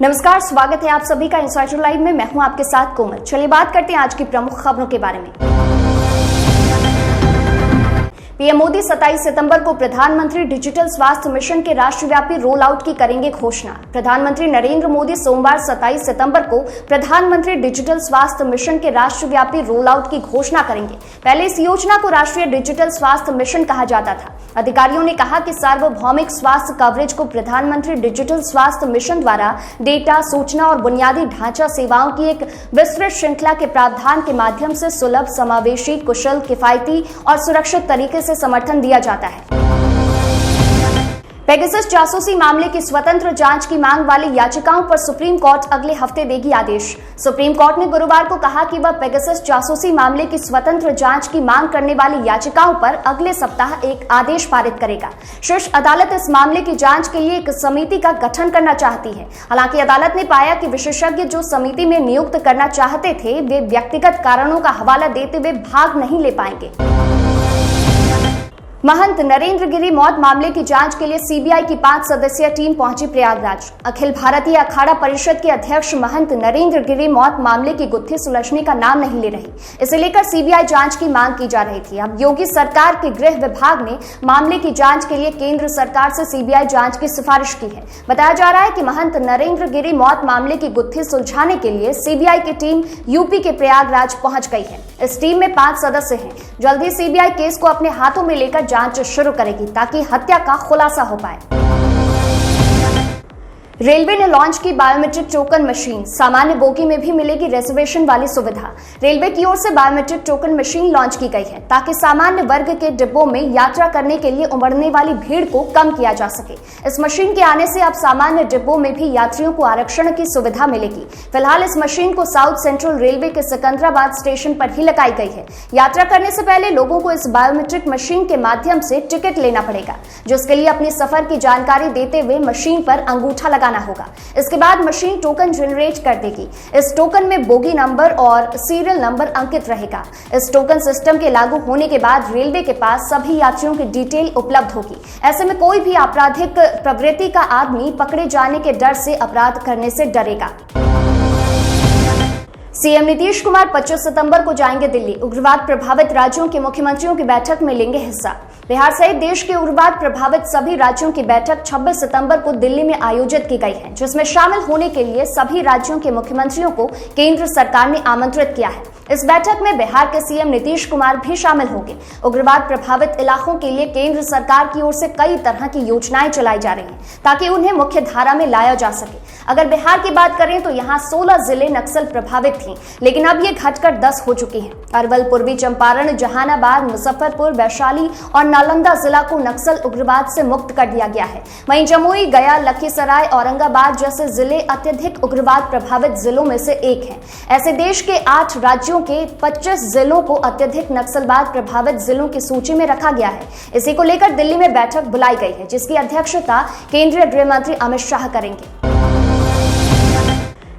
नमस्कार, स्वागत है आप सभी का इनसाइडर लाइव में। मैं हूं आपके साथ कोमल। चलिए बात करते हैं आज की प्रमुख खबरों के बारे में। पीएम मोदी 27 सितंबर को प्रधानमंत्री डिजिटल स्वास्थ्य मिशन के राष्ट्रव्यापी रोल आउट की करेंगे घोषणा। प्रधानमंत्री नरेंद्र मोदी सोमवार 27 सितंबर को प्रधानमंत्री डिजिटल स्वास्थ्य मिशन के राष्ट्रव्यापी रोल आउट की घोषणा करेंगे। पहले इस योजना को राष्ट्रीय डिजिटल स्वास्थ्य मिशन कहा जाता था। अधिकारियों ने कहा कि सार्वभौमिक स्वास्थ्य कवरेज को प्रधानमंत्री डिजिटल स्वास्थ्य मिशन द्वारा डेटा, सूचना और बुनियादी ढांचा सेवाओं की एक विस्तृत श्रृंखला के प्रावधान के माध्यम से सुलभ, समावेशी, कुशल, किफायती और सुरक्षित तरीके से समर्थन दिया जाता है। पेगासस जासूसी मामले की स्वतंत्र जांच की मांग वाली याचिकाओं पर सुप्रीम कोर्ट अगले हफ्ते देगी आदेश। सुप्रीम कोर्ट ने गुरुवार को कहा कि वह पेगासस जासूसी मामले की स्वतंत्र जांच की मांग करने वाली याचिकाओं पर अगले सप्ताह एक आदेश पारित करेगा। शीर्ष अदालत इस मामले की जांच के लिए एक समिति का गठन करना चाहती है। हालांकि अदालत ने पाया कि विशेषज्ञ जो समिति में नियुक्त करना चाहते थे, वे व्यक्तिगत कारणों का हवाला देते हुए भाग नहीं ले पाएंगे। महंत नरेंद्र गिरी मौत मामले की जांच के लिए सीबीआई की 5 सदस्यीय टीम पहुंची प्रयागराज। अखिल भारतीय अखाड़ा परिषद के अध्यक्ष महंत नरेंद्र गिरी मौत मामले की गुत्थी सुलझने का नाम नहीं ले रही। इसे लेकर सीबीआई जांच की मांग की जा रही थी। अब योगी सरकार के गृह विभाग ने मामले की जांच के लिए केंद्र सरकार से सीबीआई जांच की सिफारिश की है। बताया जा रहा है कि महंत नरेंद्र गिरी मौत मामले की गुत्थी सुलझाने के लिए सीबीआई की टीम यूपी के प्रयागराज पहुंच गई है। इस टीम में 5 सदस्य हैं। जल्द ही सीबीआई केस को अपने हाथों में लेकर जांच शुरू करेगी ताकि हत्या का खुलासा हो पाए। रेलवे ने लॉन्च की बायोमेट्रिक टोकन मशीन। सामान्य बोगी में भी मिलेगी रिजर्वेशन वाली सुविधा। रेलवे की ओर से बायोमेट्रिक टोकन मशीन लॉन्च की गई है ताकि सामान्य वर्ग के डिब्बों में यात्रा करने के लिए उमड़ने वाली भीड़ को कम किया जा सके। इस मशीन के आने से अब सामान्य डिब्बों में भी यात्रियों को आरक्षण की सुविधा मिलेगी। फिलहाल इस मशीन को साउथ सेंट्रल रेलवे के सिकंदराबाद स्टेशन पर ही लगाई गई है। यात्रा करने से पहले लोगों को इस बायोमेट्रिक मशीन के माध्यम से टिकट लेना पड़ेगा, जिसके लिए अपने सफर की जानकारी देते हुए मशीन पर अंगूठा लगाना होगा। इसके बाद मशीन टोकन जनरेट कर देगी। इस टोकन में बोगी नंबर और सीरियल नंबर अंकित रहेगा। इस टोकन सिस्टम के लागू होने के बाद रेलवे के पास सभी यात्रियों की डिटेल उपलब्ध होगी। ऐसे में कोई भी आपराधिक प्रवृत्ति का आदमी पकड़े जाने के डर से अपराध करने से डरेगा। सीएम नीतीश कुमार 25 सितंबर को जाएंगे दिल्ली। उग्रवाद प्रभावित राज्यों के मुख्यमंत्रियों की बैठक में लेंगे हिस्सा। बिहार सहित देश के उग्रवाद प्रभावित सभी राज्यों की बैठक 26 सितंबर को दिल्ली में आयोजित की गई है, जिसमें शामिल होने के लिए सभी राज्यों के मुख्यमंत्रियों को केंद्र सरकार ने आमंत्रित किया है। इस बैठक में बिहार के सीएम नीतीश कुमार भी शामिल होंगे। उग्रवाद प्रभावित इलाकों के लिए केंद्र सरकार की ओर से कई तरह की योजनाएं चलाई जा रही हैं ताकि उन्हें मुख्य धारा में लाया जा सके। अगर बिहार की बात करें तो यहाँ 16 जिले नक्सल प्रभावित थी, लेकिन अब ये घटकर 10 हो चुकी हैं। अरवल, पूर्वी चंपारण, जहानाबाद, मुजफ्फरपुर, वैशाली और नालंदा जिला को नक्सल उग्रवाद से मुक्त कर दिया गया है। वहीं जमुई, गया, लखीसराय, औरंगाबाद जैसे जिले अत्यधिक उग्रवाद प्रभावित जिलों में से एक हैं। ऐसे देश के 8 राज्यों के 25 जिलों को अत्यधिक नक्सलवाद प्रभावित जिलों की सूची में रखा गया है। इसी को लेकर दिल्ली में बैठक बुलाई गई है, जिसकी अध्यक्षता केंद्रीय गृह मंत्री अमित शाह करेंगे।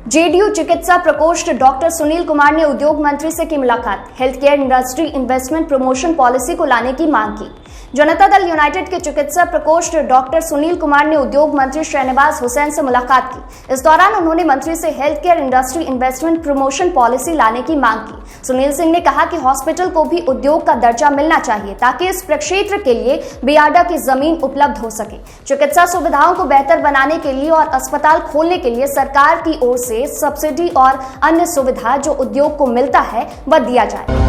जेडीयू चिकित्सा प्रकोष्ठ डॉक्टर सुनील कुमार ने उद्योग मंत्री से की मुलाकात। Health care industry investment promotion policy को लाने की मांग की। जनता दल यूनाइटेड के चिकित्सा प्रकोष्ठ डॉक्टर सुनील कुमार ने उद्योग मंत्री शहनवाज हुसैन से मुलाकात की। इस दौरान उन्होंने मंत्री से health care industry investment promotion policy लाने की मांग की। सुनील सिंह ने कहा कि हॉस्पिटल को भी उद्योग का दर्जा मिलना चाहिए ताकि इस प्रक्षेत्र के लिए बियाडा की जमीन उपलब्ध हो सके। चिकित्सा सुविधाओं को बेहतर बनाने के लिए और अस्पताल खोलने के लिए सरकार की ओर से सब्सिडी और अन्य सुविधा जो उद्योग को मिलता है वह दिया जाए।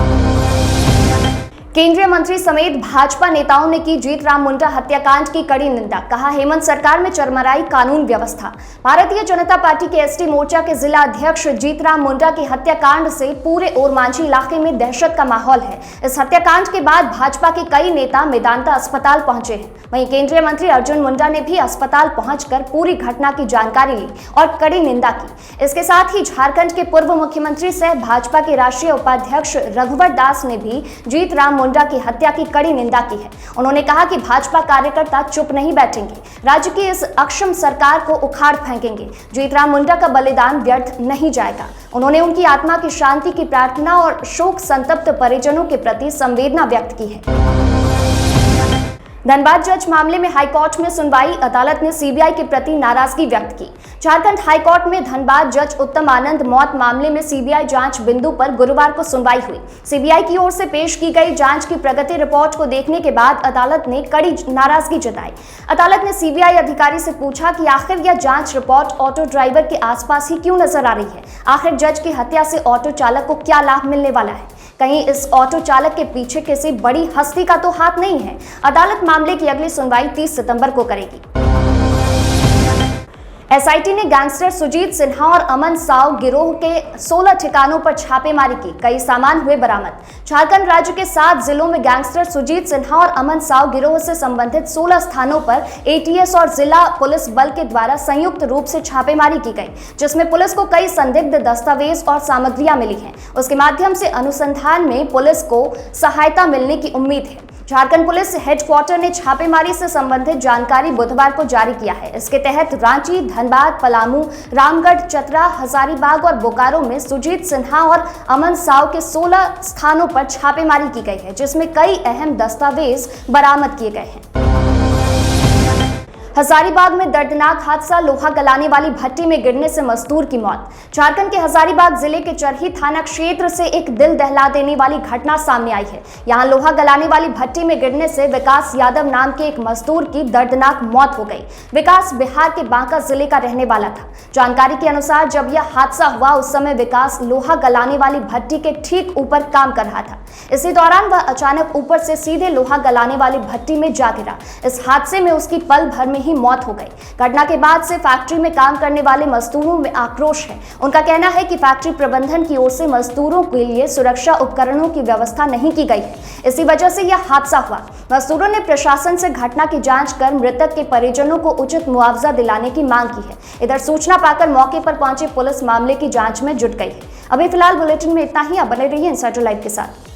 केंद्रीय मंत्री समेत भाजपा नेताओं ने की जीतराम मुंडा हत्याकांड की कड़ी निंदा। कहा, हेमंत सरकार में चरमराई कानून व्यवस्था। भारतीय जनता पार्टी के एसटी मोर्चा के जिला अध्यक्ष जीतराम मुंडा की हत्याकांड से पूरे ओरमांझी इलाके में दहशत का माहौल है। इस हत्याकांड के बाद भाजपा के कई नेता मेदांता अस्पताल पहुंचे हैं। वहीं केंद्रीय मंत्री अर्जुन मुंडा ने भी अस्पताल पहुंचकर पूरी घटना की जानकारी ली और कड़ी निंदा की। इसके साथ ही झारखंड के पूर्व मुख्यमंत्री सह भाजपा के राष्ट्रीय उपाध्यक्ष रघुवर दास ने भी जीतराम मुंडा की हत्या की कड़ी निंदा की है। उन्होंने कहा कि भाजपा कार्यकर्ता चुप नहीं बैठेंगे, राज्य की इस अक्षम सरकार को उखाड़ फेंकेंगे। जीतराम मुंडा का बलिदान व्यर्थ नहीं जाएगा। उन्होंने उनकी आत्मा की शांति की प्रार्थना और शोक संतप्त परिजनों के प्रति संवेदना व्यक्त की है। धनबाद जज मामले में हाईकोर्ट में सुनवाई, अदालत ने सीबीआई के प्रति नाराजगी व्यक्त की। झारखंड हाईकोर्ट में धनबाद जज उत्तम आनंद मौत मामले में सीबीआई जांच बिंदु पर गुरुवार को सुनवाई हुई। सीबीआई की ओर से पेश की गई जांच की प्रगति रिपोर्ट को देखने के बाद अदालत ने कड़ी नाराजगी जताई। अदालत ने सीबीआई अधिकारी से पूछा कि आखिर यह जांच रिपोर्ट ऑटो ड्राइवर के आसपास ही क्यों नजर आ रही है। आखिर जज की हत्या से ऑटो चालक को क्या लाभ मिलने वाला है? कहीं इस ऑटो चालक के पीछे किसी बड़ी हस्ती का तो हाथ नहीं है। अदालत मामले की अगली सुनवाई 30 सितंबर को करेगी। एसआईटी ने गैंगस्टर सुजीत सिन्हा और अमन साव गिरोह के 16 ठिकानों पर छापेमारी की, कई सामान हुए बरामद। झारखंड राज्य के 7 जिलों में गैंगस्टर सुजीत सिन्हा और अमन साव गिरोह से संबंधित 16 स्थानों पर एटीएस और जिला पुलिस बल के द्वारा संयुक्त रूप से छापेमारी की गई, जिसमें पुलिस को कई संदिग्ध दस्तावेज और सामग्रियां मिली हैं। उसके माध्यम से अनुसंधान में पुलिस को सहायता मिलने की उम्मीद है। झारखंड पुलिस हेडक्वार्टर ने छापेमारी से संबंधित जानकारी बुधवार को जारी किया है। इसके तहत रांची, धनबाद, पलामू, रामगढ़, चतरा, हजारीबाग और बोकारो में सुजीत सिन्हा और अमन साव के 16 स्थानों पर छापेमारी की गई है, जिसमें कई अहम दस्तावेज बरामद किए गए हैं। हजारीबाग में दर्दनाक हादसा, लोहा गलाने वाली भट्टी में गिरने से मजदूर की मौत। झारखंड के हजारीबाग जिले के चरही थाना क्षेत्र से एक दिल दहला देने वाली घटना सामने आई है। यहां लोहा गलाने वाली भट्टी में गिरने से विकास यादव नाम के एक मजदूर की दर्दनाक मौत हो गई। विकास बिहार के बांका जिले का रहने वाला था। जानकारी के अनुसार जब यह हादसा हुआ उस समय विकास लोहा गलाने वाली भट्टी के ठीक ऊपर काम कर रहा था। इसी दौरान वह अचानक ऊपर से सीधे लोहा गलाने वाली भट्टी में जा गिरा। इस हादसे में उसकी पल भर में ही मौत हो गई। घटना के बाद से फैक्ट्री में काम करने वाले मजदूरों में आक्रोश है। उनका कहना है कि फैक्ट्री प्रबंधन की ओर से मजदूरों के लिए सुरक्षा उपकरणों की व्यवस्था नहीं की गई है। इसी वजह से यह हादसा हुआ। मजदूरों ने प्रशासन से घटना की जांच कर मृतक के परिजनों को उचित मुआवजा दिलाने की मांग की है। इधर सूचना पाकर मौके पर पहुंची पुलिस मामले की जांच में जुट गई है। अभी फिलहाल बुलेटिन में इतना ही। आप बने रहिए इनसाइडर लाइव के साथ।